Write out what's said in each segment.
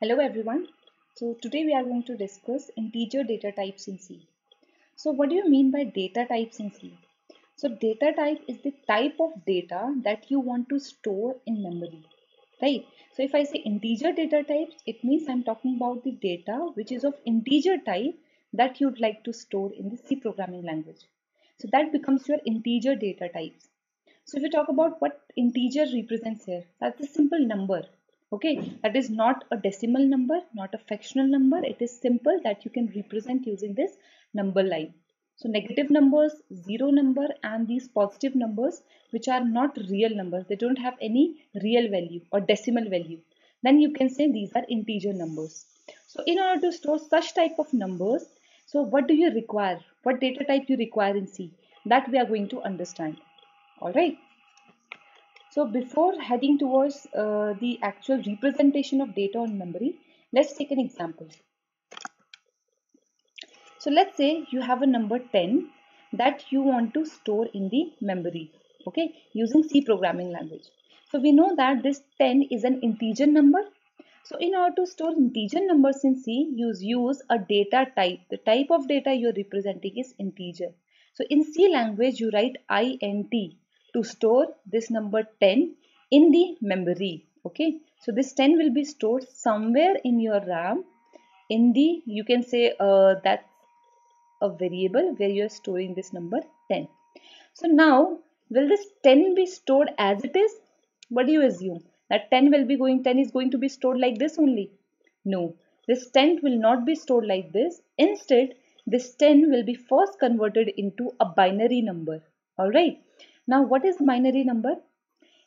Hello everyone. So today we are going to discuss integer data types in C. So what do you mean by data types in C? So data type is the type of data that you want to store in memory, right? So if I say integer data types, it means I'm talking about the data which is of integer type that you'd like to store in the C programming language. So that becomes your integer data types. So if we talk about what integer represents here, that's a simple number. Okay, that is not a decimal number, not a fractional number. It is simple that you can represent using this number line. So negative numbers, zero number, and these positive numbers, which are not real numbers, they don't have any real value or decimal value. Then you can say these are integer numbers. So in order to store such type of numbers, so what do you require? What data type you require in C? That we are going to understand. All right. So before heading towards the actual representation of data on memory, let's take an example. So let's say you have a number 10 that you want to store in the memory, okay, using C programming language. So we know that this 10 is an integer number. So in order to store integer numbers in C, use a data type. The type of data you're representing is integer. So in C language, you write int to store this number 10 in the memory. Okay, so this 10 will be stored somewhere in your RAM in the, you can say that's a variable where you are storing this number 10. So now, will this 10 be stored as it is? What do you assume? That 10 is going to be stored like this only? No, this 10 will not be stored like this. Instead, this 10 will be first converted into a binary number. Alright. Now, what is binary number?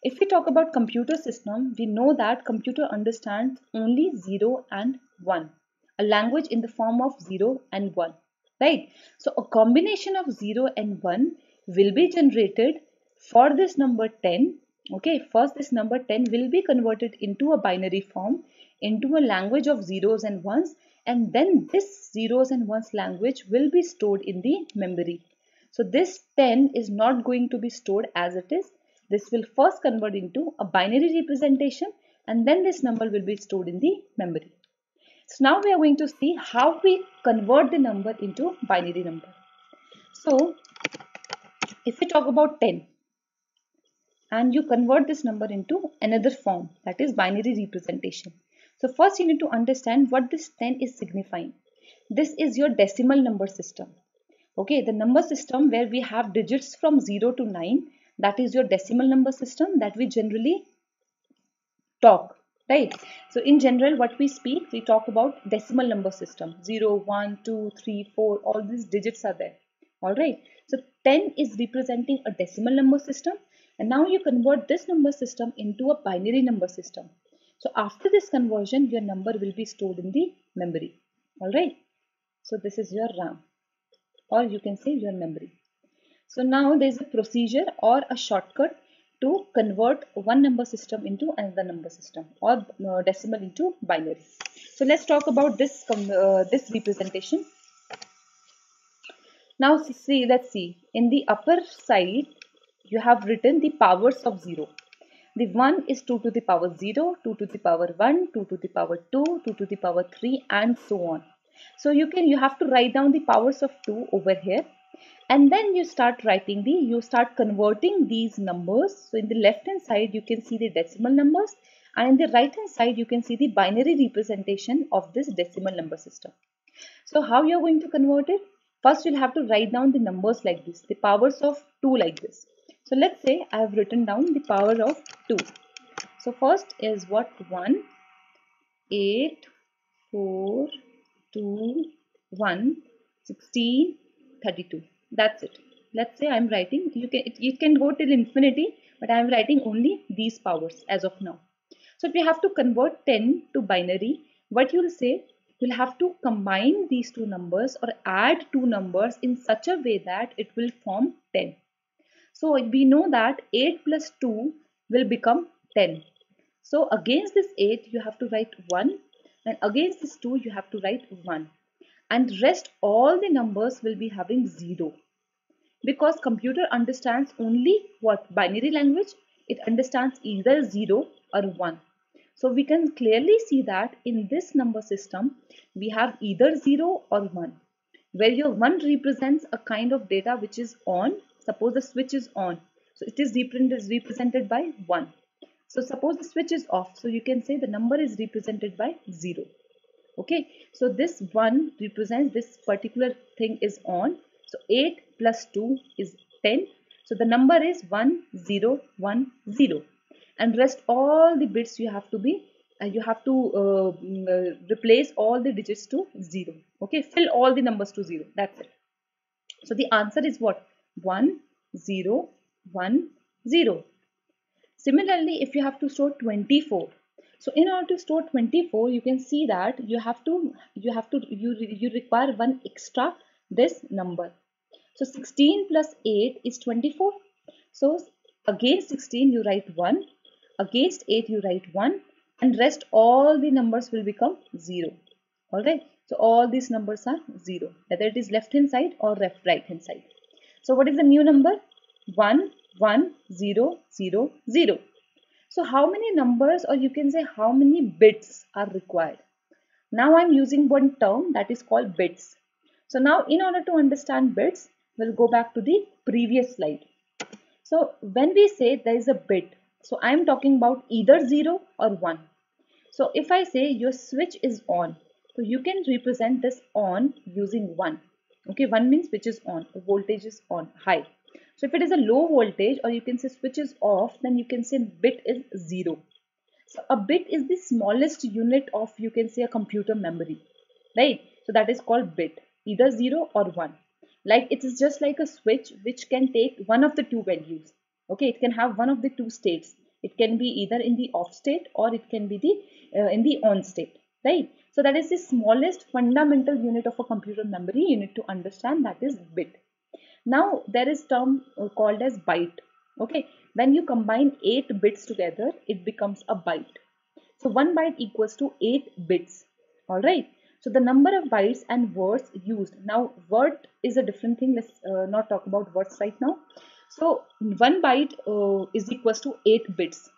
If we talk about computer system, we know that computer understands only 0 and 1, a language in the form of 0 and 1, right? So a combination of 0 and 1 will be generated for this number 10. Okay, first this number 10 will be converted into a binary form, into a language of zeros and ones, and then this zeros and ones language will be stored in the memory. So this 10 is not going to be stored as it is. This will first convert into a binary representation, and then this number will be stored in the memory. So now we are going to see how we convert the number into binary number. So if we talk about 10 and you convert this number into another form, that is binary representation. So first you need to understand what this 10 is signifying. This is your decimal number system. Okay, the number system where we have digits from 0 to 9, that is your decimal number system that we generally talk, right? So in general, what we speak, we talk about decimal number system. 0, 1, 2, 3, 4, all these digits are there. All right. So 10 is representing a decimal number system. And now you convert this number system into a binary number system. So after this conversion, your number will be stored in the memory. All right. So this is your RAM, or you can say your memory. So now there is a procedure or a shortcut to convert one number system into another number system, or decimal into binary. So let's talk about this representation. Now see, let's see. In the upper side, you have written the powers of 0. The 1 is 2 to the power 0, 2 to the power 1, 2 to the power 2, 2 to the power 3, and so on. So you have to write down the powers of 2 over here, and then you start converting these numbers. So in the left hand side you can see the decimal numbers, and in the right hand side you can see the binary representation of this decimal number system. So how you are going to convert it? First you'll have to write down the numbers like this, the powers of 2 like this. So let's say I have written down the power of 2. So first is what? 1, 8, 4, 2, 1, 16, 32. That's it. Let's say I'm writing, you can go till infinity, but I'm writing only these powers as of now. So if you have to convert 10 to binary, what you'll say, you'll have to combine these two numbers or add two numbers in such a way that it will form 10. So we know that 8 plus 2 will become 10. So against this 8 you have to write 1, and against this 2 you have to write 1, and rest all the numbers will be having 0, because computer understands only what? Binary language. It understands either 0 or 1. So we can clearly see that in this number system, we have either 0 or 1, where your 1 represents a kind of data which is on. Suppose the switch is on, so it is represented by 1. So suppose the switch is off, so you can say the number is represented by 0. Okay, so this 1 represents this particular thing is on. So 8 plus 2 is 10. So the number is 1010, and rest all the bits you have to be replace all the digits to 0. Okay, fill all the numbers to 0. That's it. So the answer is what? 1010. Similarly, if you have to store 24, so in order to store 24, you can see that you require one extra this number. So 16 plus 8 is 24. So against 16 you write 1, against 8 you write 1, and rest all the numbers will become 0. Alright, so all these numbers are 0, whether it is left hand side or right hand side. So what is the new number? 110000. So how many numbers, or you can say how many bits are required? Now I'm using one term that is called bits. So now in order to understand bits, we'll go back to the previous slide. So when we say there is a bit, so I'm talking about either 0 or 1. So if I say your switch is on, so you can represent this on using 1. Okay, 1 means switch is on, the voltage is on, high. So if it is a low voltage, or you can say switch is off, then you can say bit is 0. So a bit is the smallest unit of, you can say, a computer memory, right? So that is called bit, either 0 or 1. Like it is just like a switch which can take one of the two values. Okay, it can have one of the two states. It can be either in the off state, or it can be the in the on state, right? So that is the smallest fundamental unit of a computer memory. You need to understand that is bit. Now there is term called as byte. Okay, when you combine 8 bits together, it becomes a byte. So 1 byte equals to 8 bits. All right. So the number of bytes and words used. Now word is a different thing. Let's not talk about words right now. So 1 byte is equals to 8 bits.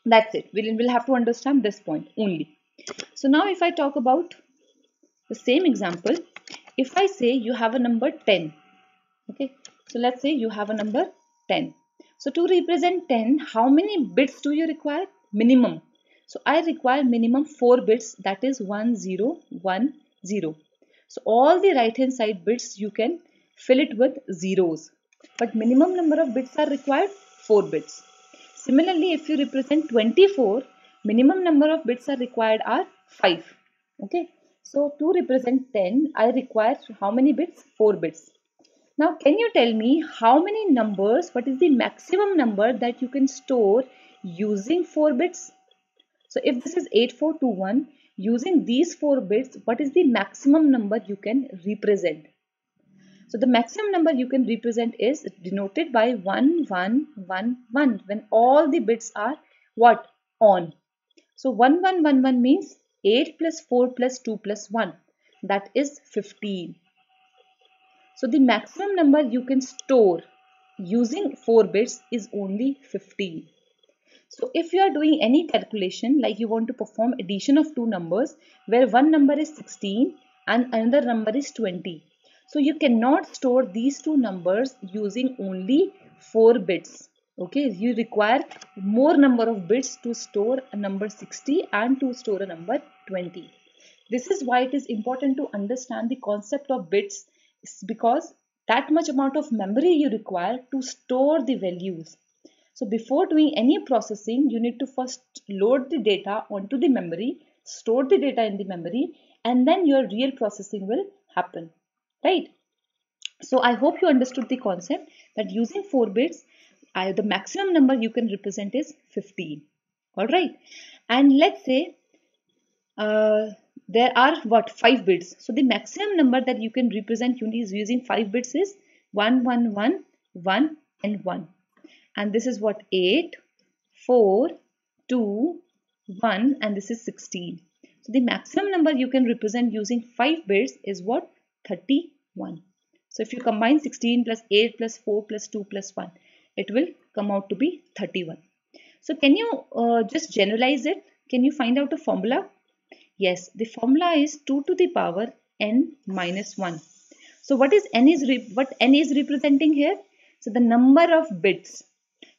That's it. We'll have to understand this point only. So now if I talk about the same example, if I say you have a number 10. Okay, so let's say you have a number 10. So to represent 10, how many bits do you require? Minimum. So I require minimum 4 bits, that is 1010. So all the right hand side bits you can fill it with zeros, but minimum number of bits are required 4 bits. Similarly, if you represent 24, minimum number of bits are required are 5. Okay, so to represent 10, I require how many bits? 4 bits. Now, can you tell me how many numbers, what is the maximum number that you can store using 4 bits? So, if this is 8421, using these 4 bits, what is the maximum number you can represent? So, the maximum number you can represent is denoted by 1111 when all the bits are what? On. So, 1111 means 8 plus 4 plus 2 plus 1, that is 15. So the maximum number you can store using 4 bits is only 15. So if you are doing any calculation, like you want to perform addition of two numbers where one number is 16 and another number is 20. So you cannot store these two numbers using only 4 bits. Okay, you require more number of bits to store a number 60 and to store a number 20. This is why it is important to understand the concept of bits, because that much amount of memory you require to store the values. So before doing any processing, you need to first load the data onto the memory, store the data in the memory, and then your real processing will happen, right? So I hope you understood the concept that using 4 bits, the maximum number you can represent is 15. All right. And let's say there are what 5 bits. So the maximum number that you can represent using 5 bits is 1 1 1 1 and 1. And this is what 8 4 2 1, and this is 16. So the maximum number you can represent using 5 bits is what? 31. So if you combine 16 plus 8 plus 4 plus 2 plus 1, it will come out to be 31. So can you just generalize it? Can you find out a formula? Yes, the formula is 2 to the power n minus 1. So what n is representing here? So the number of bits.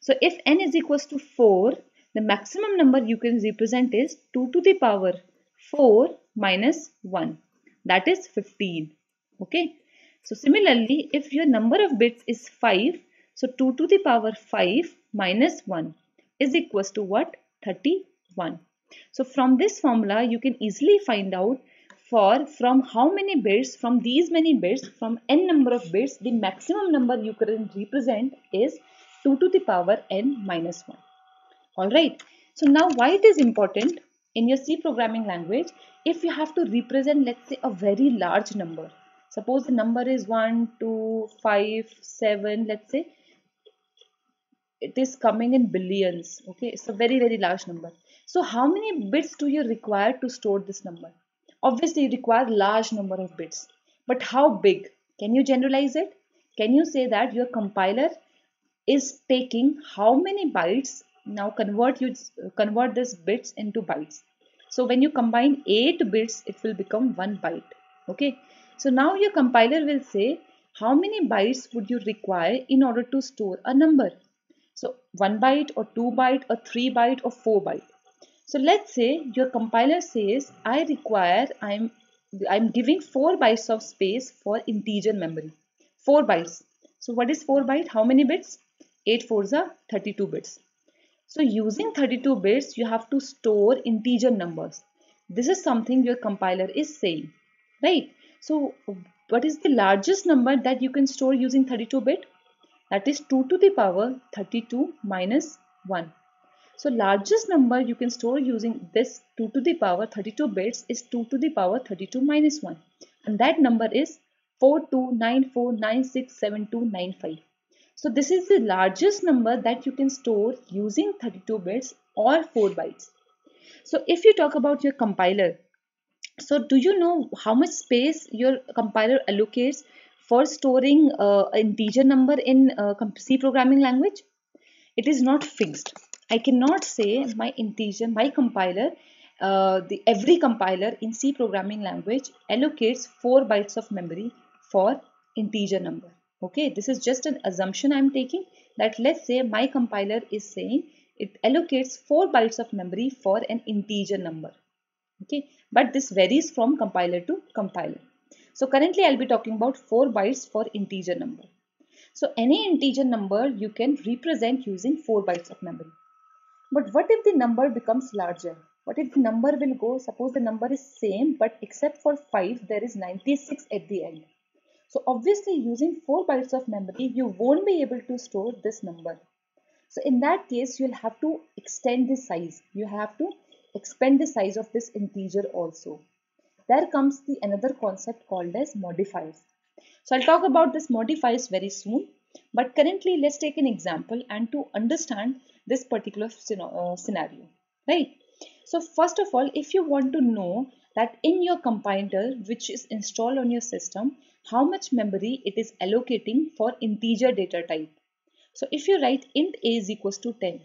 So if n is equals to 4, the maximum number you can represent is 2 to the power 4 minus 1. That is 15. Okay. So similarly, if your number of bits is 5, so 2 to the power 5 minus 1 is equals to what? 31. So from this formula, you can easily find out from how many bits, from these many bits, from n number of bits, the maximum number you can represent is 2 to the power n minus 1. Alright. So now why it is important in your C programming language, if you have to represent, let's say, a very large number. Suppose the number is 1, 2, 5, 7, let's say, it is coming in billions. Okay, it's a very large number. So how many bits do you require to store this number? Obviously you require large number of bits, but how big? Can you generalize it? Can you say that your compiler is taking how many bytes? Now convert this bits into bytes. So when you combine 8 bits, it will become 1 byte. Okay, so now your compiler will say how many bytes would you require in order to store a number. So 1 byte or 2 byte or 3 byte or 4 byte. So let's say your compiler says I'm giving 4 bytes of space for integer memory. 4 bytes. So what is 4 byte? How many bits? 8 fours are 32 bits. So using 32 bits, you have to store integer numbers. This is something your compiler is saying, right? So what is the largest number that you can store using 32 bit? That is 2 to the power 32 minus 1. So largest number you can store using this 2 to the power 32 bits is 2 to the power 32 minus 1. And that number is 4294967295. So this is the largest number that you can store using 32 bits or 4 bytes. So if you talk about your compiler, so do you know how much space your compiler allocates for storing an integer number in C programming language? It is not fixed. I cannot say my compiler, every compiler in C programming language allocates 4 bytes of memory for integer number. Okay, this is just an assumption I am taking, that let's say my compiler is saying it allocates 4 bytes of memory for an integer number. Okay, but this varies from compiler to compiler. So currently I'll be talking about 4 bytes for integer number. So any integer number you can represent using 4 bytes of memory. But what if the number becomes larger? What if the number will go, suppose the number is same, but except for 5 there is 96 at the end. So obviously using 4 bytes of memory you won't be able to store this number. So in that case you'll have to extend the size. You have to expand the size of this integer also. There comes the another concept called as modifiers. So I'll talk about this modifiers very soon. But currently let's take an example and to understand this particular scenario. Right. So first of all, if you want to know that in your compiler which is installed on your system, how much memory it is allocating for integer data type. So if you write int a is equals to 10.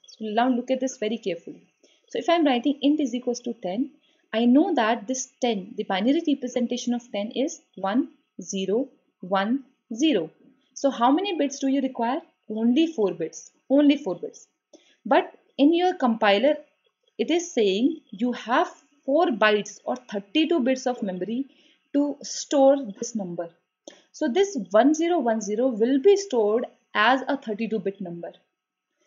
So now look at this very carefully. So if I'm writing int is equals to 10, I know that this 10, the binary representation of 10 is 1, 0, 1, 0. So how many bits do you require? Only 4 bits. Only 4 bits. But in your compiler, it is saying you have 4 bytes or 32 bits of memory to store this number. So this 1010 will be stored as a 32-bit number.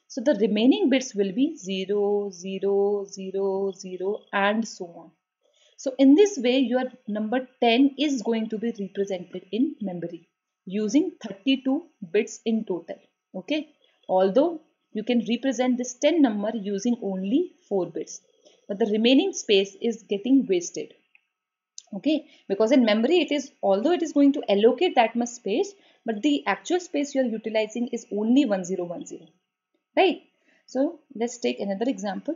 So the remaining bits will be 0, 0, 0, 0 and so on. So in this way your number 10 is going to be represented in memory using 32 bits in total. Okay. Although you can represent this 10 number using only 4 bits. But the remaining space is getting wasted. Okay, because in memory it is, although it is going to allocate that much space, but the actual space you are utilizing is only 1010, right? So let's take another example.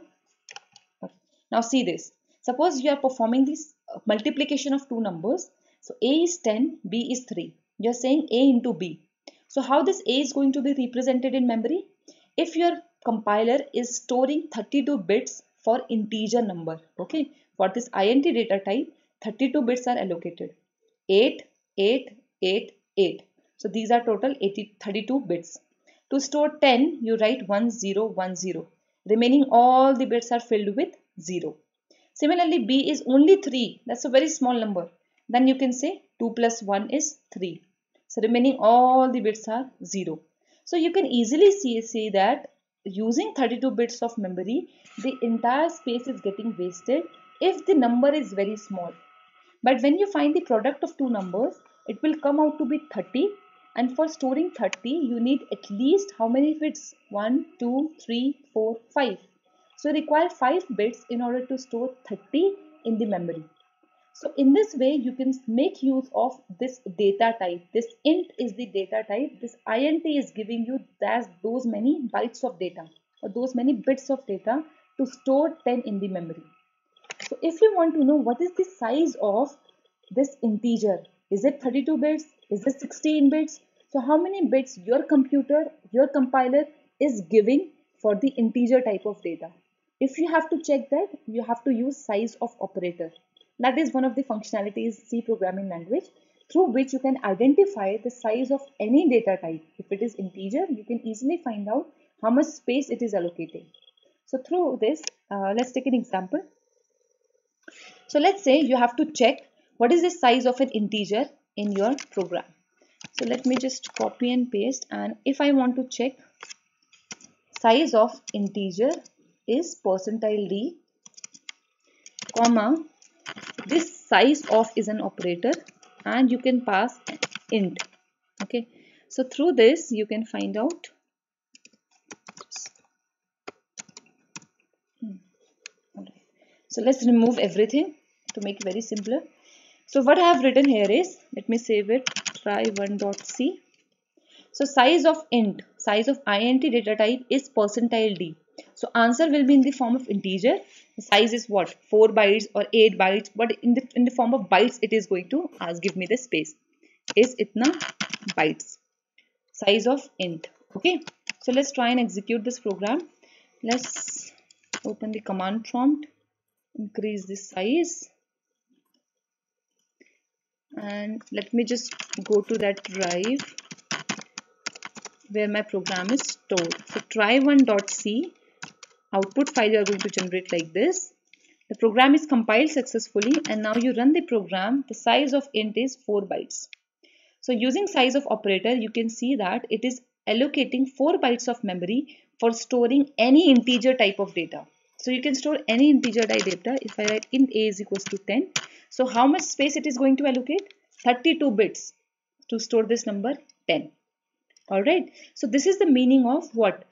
Okay. Now see this. Suppose you are performing this multiplication of two numbers. So A is 10, B is 3. You are saying A into B. So how this A is going to be represented in memory? If your compiler is storing 32 bits for integer number. Okay, for this int data type, 32 bits are allocated. 8, 8, 8, 8. So these are total 32 bits. To store 10, you write 1010. Remaining all the bits are filled with 0. Similarly, B is only 3. That's a very small number. Then you can say 2 plus 1 is 3. So remaining all the bits are 0. So you can easily see that using 32 bits of memory, the entire space is getting wasted if the number is very small. But when you find the product of two numbers, it will come out to be 30. And for storing 30, you need at least how many bits? 1, 2, 3, 4, 5. So you require 5 bits in order to store 30 in the memory. So in this way, you can make use of this data type. This int is the data type. This int is giving you those many bytes of data or those many bits of data to store 10 in the memory. So if you want to know what is the size of this integer, is it 32 bits? Is it 16 bits? So how many bits your computer, your compiler is giving for the integer type of data? If you have to check that, you have to use size of operator. That is one of the functionalities C programming language through which you can identify the size of any data type. If it is integer, you can easily find out how much space it is allocating. So through this, let's take an example. So let's say you have to check what is the size of an integer in your program. So let me just copy and paste, and if I want to check size of integer is %d, comma, this size of is an operator and you can pass int. Okay, so through this you can find out. So let's remove everything to make it very simpler. So what I have written here is, let me save it, try1.c. So size of int, size of int data type is %d. So answer will be in the form of integer. The size is what? 4 bytes or 8 bytes, but in the form of bytes it is going to give me the space. Is itna bytes. Size of int. Okay. So let's try and execute this program. Let's open the command prompt. Increase the size, and let me just go to that drive where my program is stored. So try1.c output file you are going to generate like this. The program is compiled successfully and now you run the program. The size of int is 4 bytes. So using size of operator, you can see that it is allocating 4 bytes of memory for storing any integer type of data. So you can store any integer type data. If I write int a is equals to 10, so how much space it is going to allocate? 32 bits to store this number 10. Alright, so this is the meaning of what?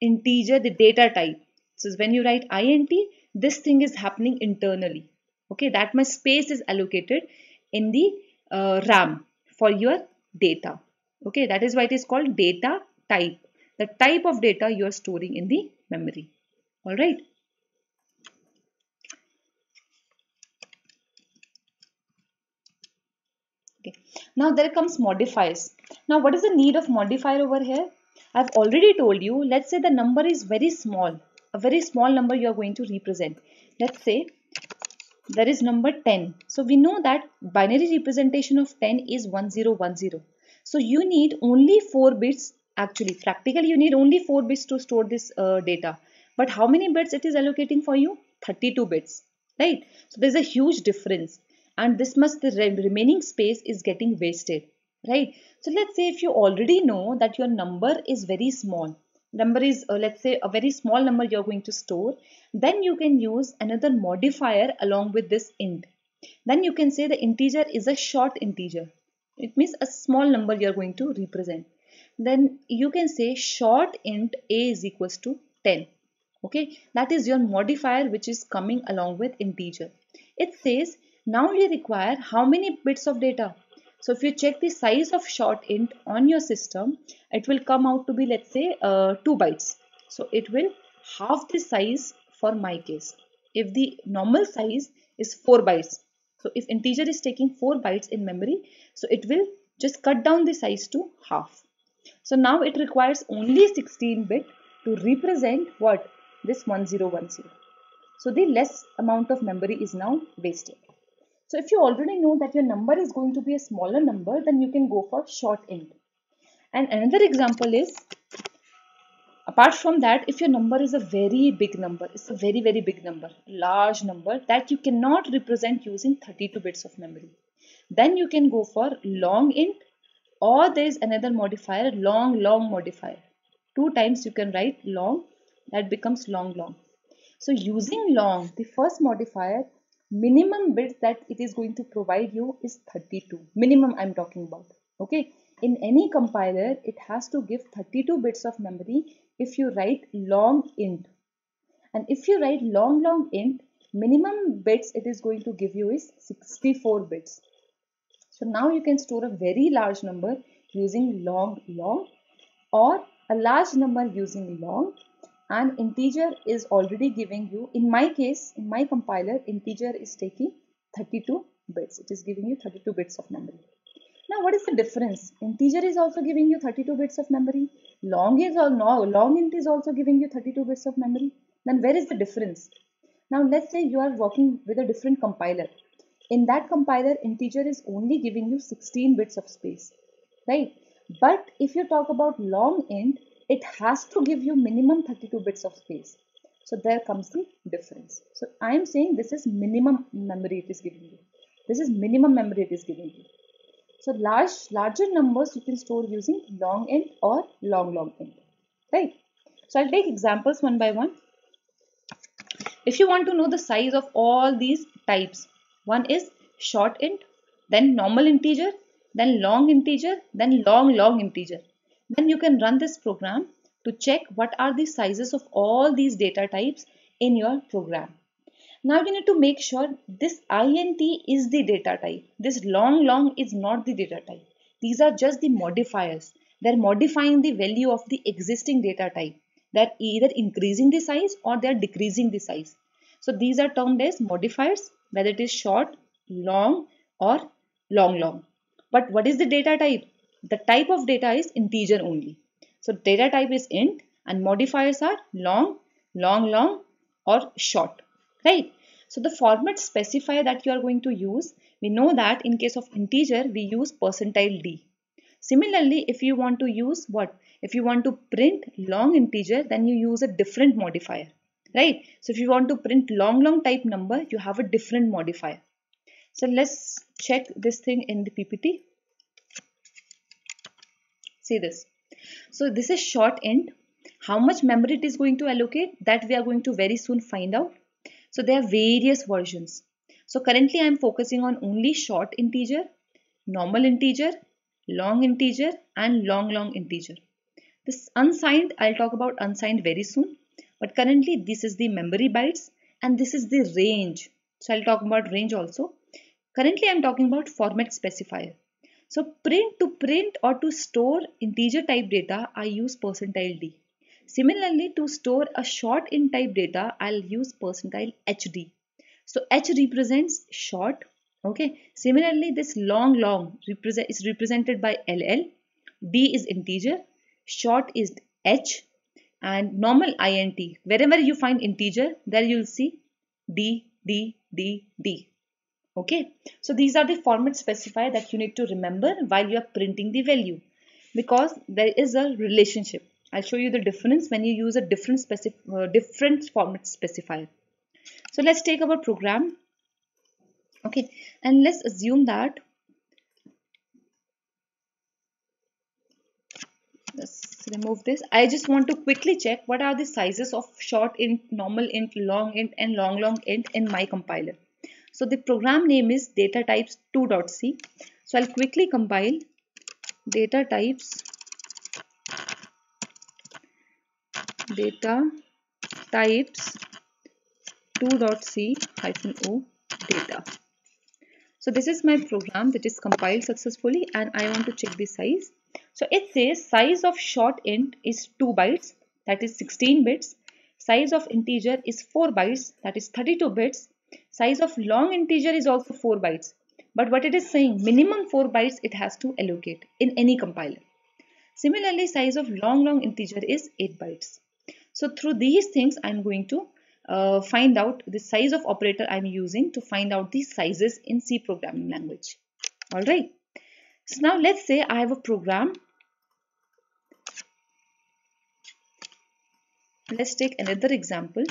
Integer, the data type. So when you write int, this thing is happening internally. Okay, that much space is allocated in the RAM for your data. Okay, that is why it is called data type. The type of data you are storing in the memory. Alright. Okay. Now there comes modifiers. Now what is the need of modifier over here? I've already told you, let's say the number is very small. A very small number you are going to represent. Let's say there is number 10. So we know that binary representation of 10 is 1010. So you need only 4 bits. Actually, practically you need only 4 bits to store this data. But how many bits it is allocating for you? 32 bits. Right? So there's a huge difference. And this much the remaining space is getting wasted. Right? So let's say if you already know that your number is very small. Number is let's say a very small number you're going to store, then you can use another modifier along with this int. Then you can say the integer is a short integer. It means a small number you're going to represent. Then you can say short int a is equals to 10. Okay, that is your modifier which is coming along with integer. It says now you require how many bits of data? So if you check the size of short int on your system, it will come out to be, let's say 2 bytes. So it will halve the size for my case. If the normal size is 4 bytes, so if integer is taking 4 bytes in memory, so it will just cut down the size to half. So now it requires only 16 bit to represent what? This 1010. So the less amount of memory is now wasted. So if you already know that your number is going to be a smaller number, then you can go for short int. And another example is, apart from that, if your number is a very big number, it's a very, very big number, large number that you cannot represent using 32 bits of memory, then you can go for long int, or there is another modifier, long modifier. Two times you can write long, that becomes long. So using long, the first modifier, minimum bits that it is going to provide you is 32. Minimum I'm talking about. Okay. In any compiler, it has to give 32 bits of memory if you write long int. And if you write long int, minimum bits it is going to give you is 64 bits. So now you can store a very large number using long, or a large number using long, and integer is already giving you, in my case, in my compiler, integer is taking 32 bits. It is giving you 32 bits of memory. Now what is the difference? Integer is also giving you 32 bits of memory. Long int is also giving you 32 bits of memory. Then where is the difference? Now let's say you are working with a different compiler. In that compiler, integer is only giving you 16 bits of space, right? But if you talk about long int, it has to give you minimum 32 bits of space. So there comes the difference. So I am saying this is minimum memory it is giving you. This is minimum memory it is giving you. So larger numbers you can store using long int or long int, right? So I'll take examples one by one. If you want to know the size of all these types, one is short int, then normal integer, then long integer, then long integer. Then you can run this program to check what are the sizes of all these data types in your program. Now you need to make sure this int is the data type. This long is not the data type. These are just the modifiers. They're modifying the value of the existing data type. They're either increasing the size or they're decreasing the size. So these are termed as modifiers, whether it is short, long or long. But what is the data type? The type of data is integer only. So data type is int and modifiers are long or short, right? So the format specifier that you are going to use, we know that in case of integer, we use %d. Similarly, if you want to use what? If you want to print long integer, then you use a different modifier, right? So if you want to print long type number, you have a different modifier. So let's check this thing in the PPT. See this. So this is short int. How much memory it is going to allocate, that we are going to very soon find out. So there are various versions. So currently I am focusing on only short integer, normal integer, long integer and long integer. This unsigned, I'll talk about unsigned very soon. But currently this is the memory bytes and this is the range. So I'll talk about range also. Currently I'm talking about format specifier. So to print or to store integer type data, I use %d. Similarly, to store a short int type data, I'll use %hd. So h represents short. Okay. Similarly, this long is represented by ll. D is integer. Short is h. And normal int. Wherever you find integer, there you'll see d. Okay, so these are the format specifier that you need to remember while you are printing the value, because there is a relationship. I'll show you the difference when you use a different format specifier. So let's take our program. Okay, and let's assume that let's remove this. I just want to quickly check what are the sizes of short int, normal int, long int and long int in my compiler. So the program name is datatypes2.c. So I'll quickly compile datatypes -2.c-o data. So this is my program that is compiled successfully and I want to check the size. So it says size of short int is 2 bytes, that is 16 bits. Size of integer is 4 bytes, that is 32 bits. Size of long integer is also 4 bytes. But what it is saying, minimum 4 bytes it has to allocate in any compiler. Similarly, size of long integer is 8 bytes. So through these things, I'm going to find out the size of operator I'm using to find out the sizes in C programming language. All right. So now let's say I have a program. Let's take another example.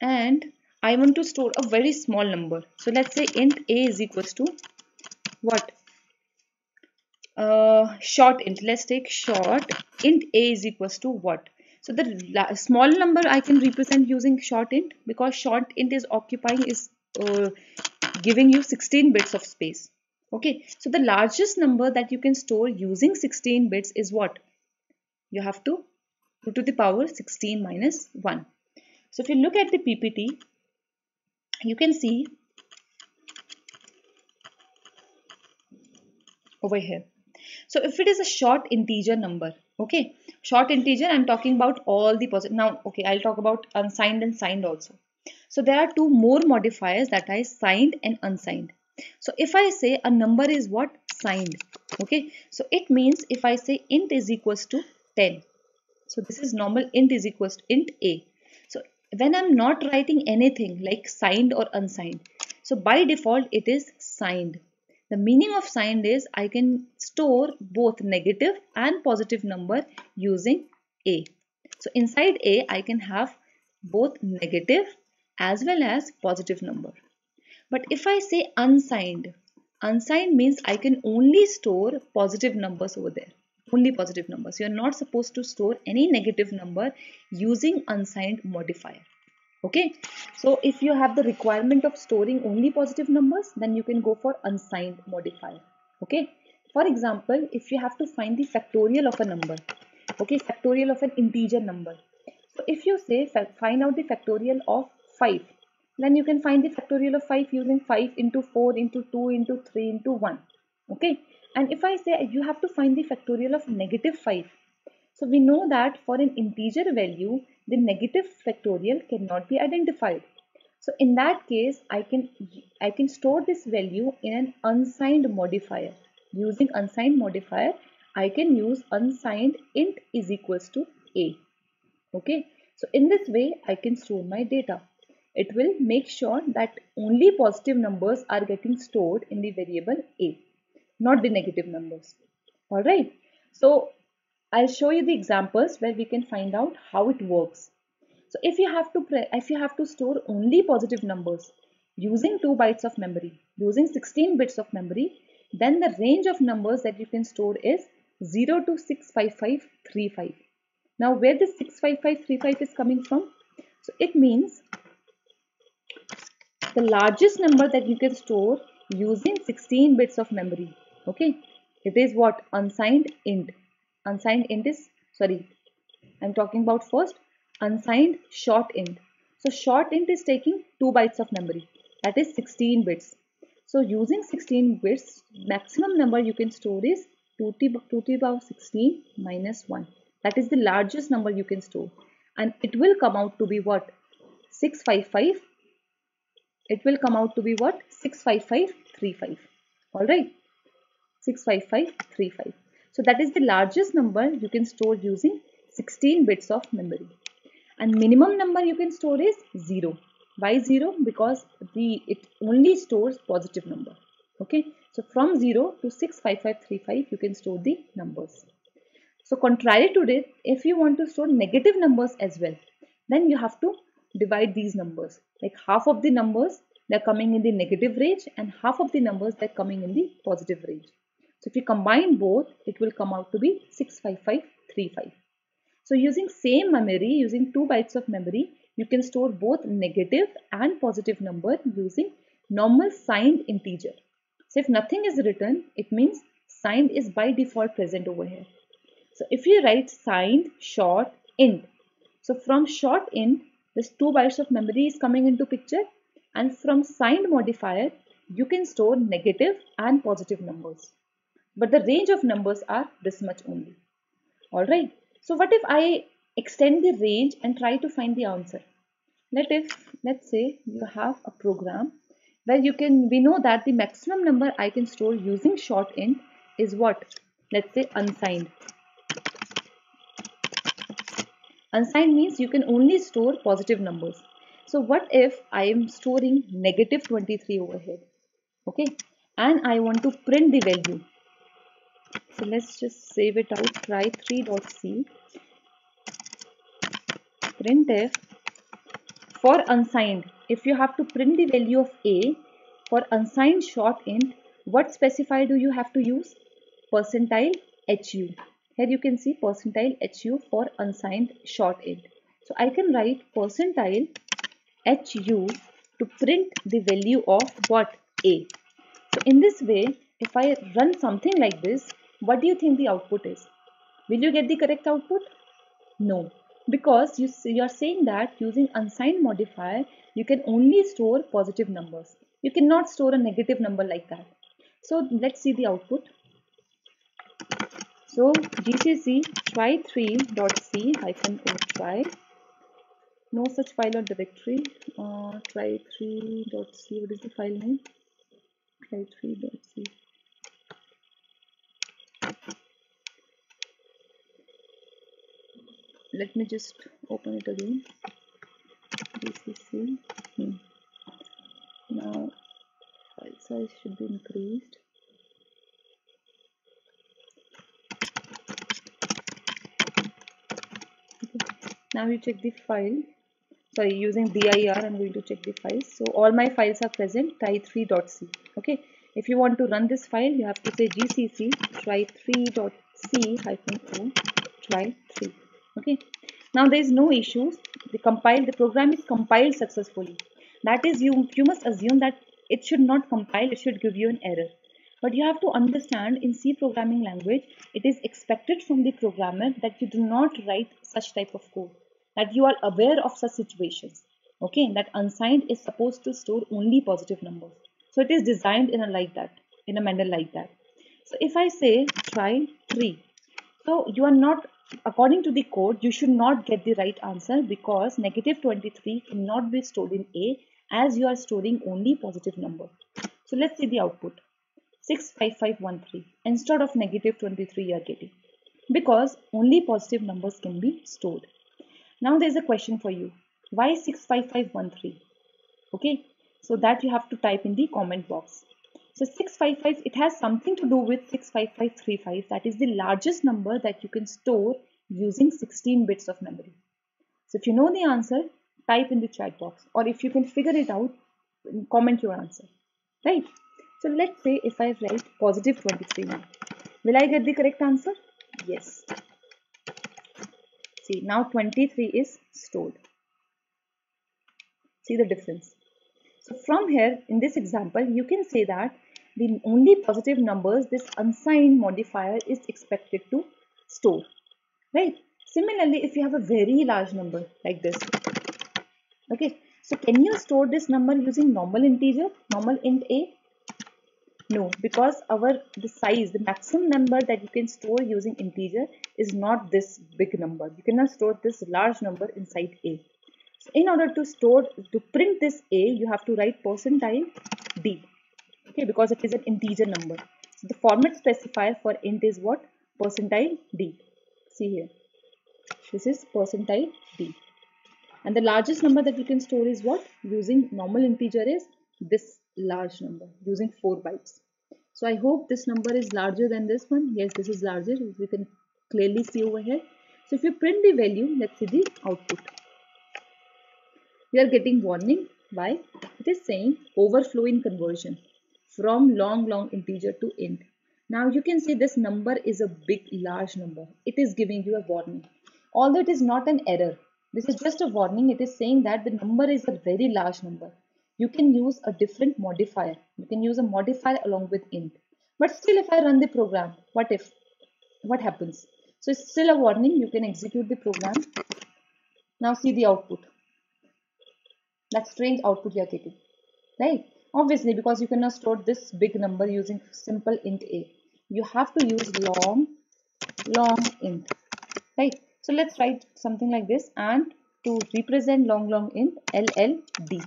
And I want to store a very small number. So let's say int a is equals to what? Short int. Let's take short int a is equals to what? So the small number I can represent using short int, because short int is giving you 16 bits of space. Okay, so the largest number that you can store using 16 bits is what? You have to 2 to the power 16 minus 1. So if you look at the PPT, you can see over here. So if it is a short integer number, okay, short integer, I'm talking about all the positive. Now, okay, I'll talk about unsigned and signed also. So there are two more modifiers, that is signed and unsigned. So if I say a number is what? Signed. Okay, so it means if I say int is equals to 10. So this is normal int is equals to int a. So when I'm not writing anything like signed or unsigned, so by default it is signed. The meaning of signed is I can store both negative and positive number using a. So inside a I can have both negative as well as positive number. But if I say unsigned, unsigned means I can only store positive numbers over there. Only positive numbers. You are not supposed to store any negative number using unsigned modifier. Okay. So if you have the requirement of storing only positive numbers, then you can go for unsigned modifier. Okay. For example, if you have to find the factorial of a number, okay, factorial of an integer number. So if you say find out the factorial of 5, then you can find the factorial of 5 using 5 into 4 into 2 into 3 into 1. Okay. And if I say you have to find the factorial of negative 5, so we know that for an integer value, the negative factorial cannot be identified. So in that case, I can store this value in an unsigned modifier. Using unsigned modifier, I can use unsigned int is equals to a. Okay. So in this way, I can store my data. It will make sure that only positive numbers are getting stored in the variable a, not the negative numbers. All right. So I'll show you the examples where we can find out how it works. So if you have to store only positive numbers using 2 bytes of memory, using 16 bits of memory, then the range of numbers that you can store is 0 to 65535. Now where this 65535 is coming from? So it means the largest number that you can store using 16 bits of memory. Okay, it is what? Unsigned int. Unsigned int is, sorry, I'm talking about first unsigned short int. So short int is taking 2 bytes of memory, that is 16 bits. So using 16 bits, maximum number you can store is 2 to the power 16 minus 1. That is the largest number you can store, and it will come out to be what? 655. It will come out to be what? 65535. All right, 65535. So that is the largest number you can store using 16 bits of memory. And minimum number you can store is 0. Why 0? Because it only stores positive number. Okay, so from 0 to 65535 you can store the numbers. So contrary to this, if you want to store negative numbers as well, then you have to divide these numbers. Like half of the numbers they're coming in the negative range and half of the numbers they're coming in the positive range. So if you combine both, it will come out to be 65535. So using same memory, using 2 bytes of memory, you can store both negative and positive number using normal signed integer. So if nothing is written, it means signed is by default present over here. So if you write signed short int, so from short int, this 2 bytes of memory is coming into picture, and from signed modifier, you can store negative and positive numbers. But the range of numbers are this much only. Alright. So what if I extend the range and try to find the answer? Let's say you have a program where we know that the maximum number I can store using short int is what? Let's say unsigned. Unsigned means you can only store positive numbers. So what if I am storing negative 23 over here? Okay, and I want to print the value. So let's just save it out. Try3.c printf for unsigned. If you have to print the value of a for unsigned short int, what specifier do you have to use? Percentile HU. Here you can see percentile HU for unsigned short int. So I can write percentile HU to print the value of what? A. So in this way, if I run something like this, what do you think the output is? Will you get the correct output? No, because you are saying that using unsigned modifier, you can only store positive numbers. You cannot store a negative number like that. So let's see the output. So gcc try3.c -o try, no such file or directory. Try3.c, what is the file name? Try3.c. Let me just open it again. gcc. Now file size should be increased. Okay. Now you check the file. Sorry, using dir, I'm going to check the files. So all my files are present, try3.c. Okay. If you want to run this file, you have to say gcc try3.c -o try3. Okay. Now there is no issues. The program is compiled successfully. That is, you must assume that it should not compile, it should give you an error. But you have to understand, in C programming language, it is expected from the programmer that you do not write such type of code, that you are aware of such situations. Okay, that unsigned is supposed to store only positive numbers. So it is designed in a manner like that. So if I say try 3, so you are not, according to the code, you should not get the right answer, because negative 23 cannot be stored in A, as you are storing only positive number. So let's see the output. 65513 instead of negative 23 you are getting, because only positive numbers can be stored. Now there is a question for you. Why 65513? Okay, so that you have to type in the comment box. So 655, it has something to do with 65535. That is the largest number that you can store using 16 bits of memory. So if you know the answer, type in the chat box, or if you can figure it out, comment your answer, right? So let's say if I write positive 23 now, will I get the correct answer? Yes. See, now 23 is stored. See the difference. So from here, in this example, you can say that the only positive numbers this unsigned modifier is expected to store, right? Similarly, if you have a very large number like this, okay, so can you store this number using normal integer, normal int a? No, because the maximum number that you can store using integer is not this big number. You cannot store this large number inside a. So in order to print this a, you have to write percentile d. Okay, because it is an integer number. So the format specifier for int is what? Percentile d. See here. This is percentile d. And the largest number that you can store is what? Using normal integer is this large number, using 4 bytes. So I hope this number is larger than this one. Yes, this is larger, as you can clearly see over here. So if you print the value, let's see the output. We are getting warning. Why? It is saying overflow in conversion from long integer to int. Now you can see this number is a large number. It is giving you a warning. Although it is not an error, this is just a warning. It is saying that the number is a very large number. You can use a different modifier. You can use a modifier along with int. But still, if I run the program, what happens? So it's still a warning. You can execute the program. Now see the output. That strange output you are getting, right? Obviously, because you cannot store this big number using simple int a. You have to use long int, right? So let's write something like this, and to represent long int, LLD.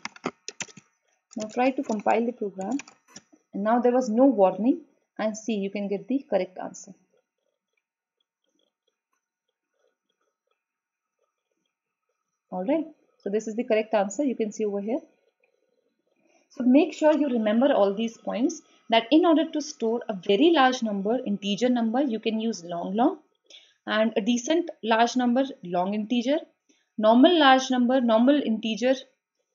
Now try to compile the program, and now there was no warning, and see, you can get the correct answer. All right. So this is the correct answer. You can see over here. So make sure you remember all these points, that in order to store a very large number, integer number, you can use long, and a decent large number, long integer, normal large number, normal integer,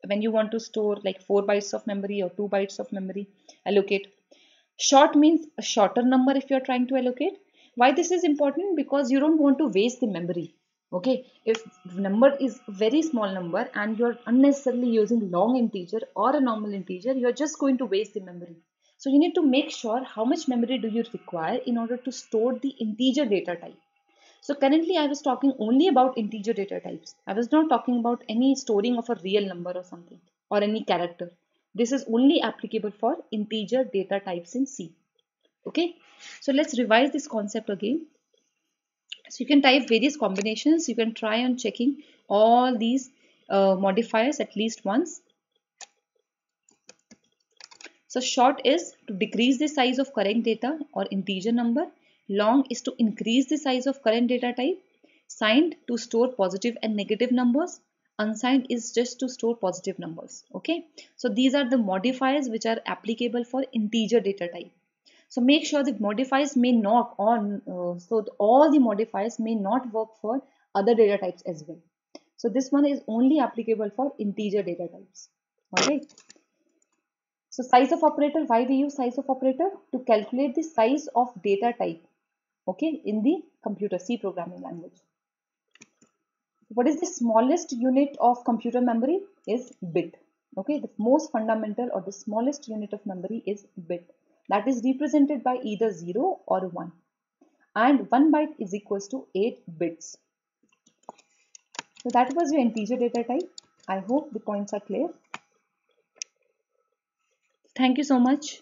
when you want to store like 4 bytes of memory or 2 bytes of memory, allocate. Short means a shorter number if you're trying to allocate. Why this is important? Because you don't want to waste the memory. Okay, if number is very small number and you're unnecessarily using long integer or a normal integer, you're just going to waste the memory. So you need to make sure how much memory do you require in order to store the integer data type. So currently I was talking only about integer data types. I was not talking about any storing of a real number or something or any character. This is only applicable for integer data types in C. Okay, so let's revise this concept again. So you can type various combinations. You can try on checking all these modifiers at least once. So short is to decrease the size of current data or integer number. Long is to increase the size of current data type. Signed to store positive and negative numbers. Unsigned is just to store positive numbers. Okay. So these are the modifiers which are applicable for integer data type. So make sure the modifiers may not on all the modifiers may not work for other data types as well. So this one is only applicable for integer data types. All right. So size of operator, why we use size of operator? To calculate the size of data type, okay, in the computer C programming language. What is the smallest unit of computer memory? Is bit. Okay, the most fundamental or the smallest unit of memory is bit. That is represented by either 0 or 1. And 1 byte is equals to 8 bits. So that was your integer data type. I hope the points are clear. Thank you so much.